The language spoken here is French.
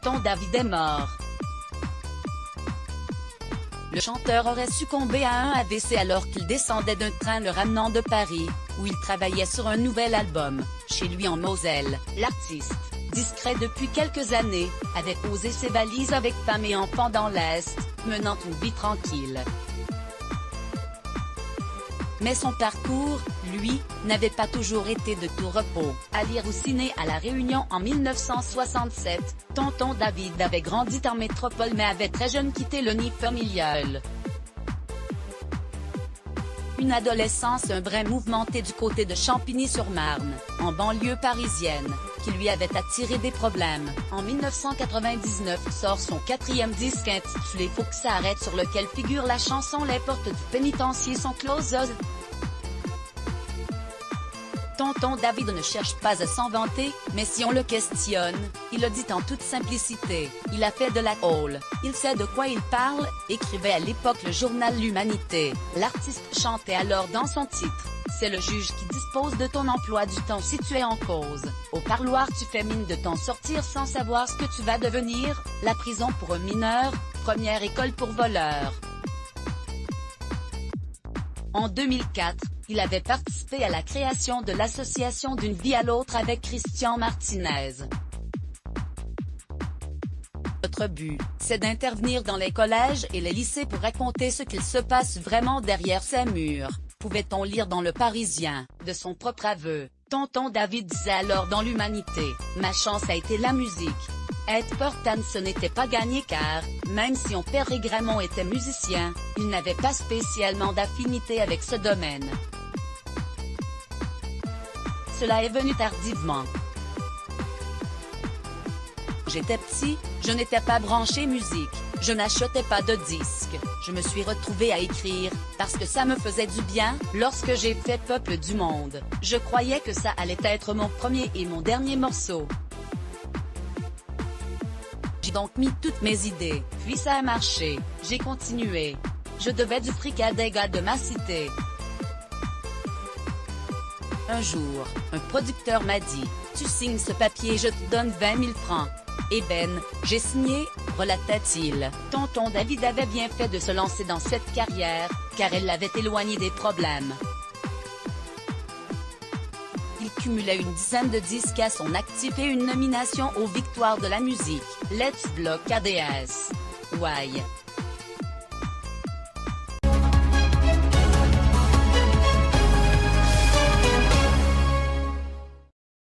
Tonton David est mort. Le chanteur aurait succombé à un AVC alors qu'il descendait d'un train le ramenant de Paris, où il travaillait sur un nouvel album. Chez lui en Moselle, l'artiste, discret depuis quelques années, avait posé ses valises avec femme et enfants dans l'Est, menant une vie tranquille. Mais son parcours, lui, n'avait pas toujours été de tout repos. À lire ou ciné à La Réunion en 1967, Tonton David avait grandi en métropole mais avait très jeune quitté le nid familial. Une adolescence un brin mouvementée du côté de Champigny-sur-Marne, en banlieue parisienne, qui lui avait attiré des problèmes. En 1999 sort son 4e disque intitulé Faut que ça arrête sur lequel figure la chanson Les portes du pénitencier sont closes. Tonton David ne cherche pas à s'en vanter, mais si on le questionne, il le dit en toute simplicité. Il a fait de la tôle, il sait de quoi il parle, écrivait à l'époque le journal L'Humanité. L'artiste chantait alors dans son titre. C'est le juge qui dispose de ton emploi du temps si tu es en cause. Au parloir tu fais mine de t'en sortir sans savoir ce que tu vas devenir. La prison pour un mineur, première école pour voleur. En 2004, il avait participé à la création de l'association D'une vie à l'autre avec Christian Martinez. Notre but, c'est d'intervenir dans les collèges et les lycées pour raconter ce qu'il se passe vraiment derrière ces murs. Pouvait-on lire dans Le Parisien, de son propre aveu, Tonton David disait alors dans l'Humanité, « Ma chance a été la musique. Être portane ce n'était pas gagné car, même si son père et Gramont était musicien, il n'avait pas spécialement d'affinité avec ce domaine. Cela est venu tardivement. J'étais petit, je n'étais pas branché musique, je n'achetais pas de disques, je me suis retrouvé à écrire, parce que ça me faisait du bien. Lorsque j'ai fait Peuple du Monde, je croyais que ça allait être mon premier et mon dernier morceau. J'ai donc mis toutes mes idées, puis ça a marché, j'ai continué. Je devais du fric à des gars de ma cité. Un jour, un producteur m'a dit, tu signes ce papier je te donne 20 000 francs. Eh ben, j'ai signé, relatait-il. Tonton David avait bien fait de se lancer dans cette carrière, car elle l'avait éloigné des problèmes. Il cumulait une dizaine de disques à son actif et une nomination aux Victoires de la musique. Let's Block ADS. Why?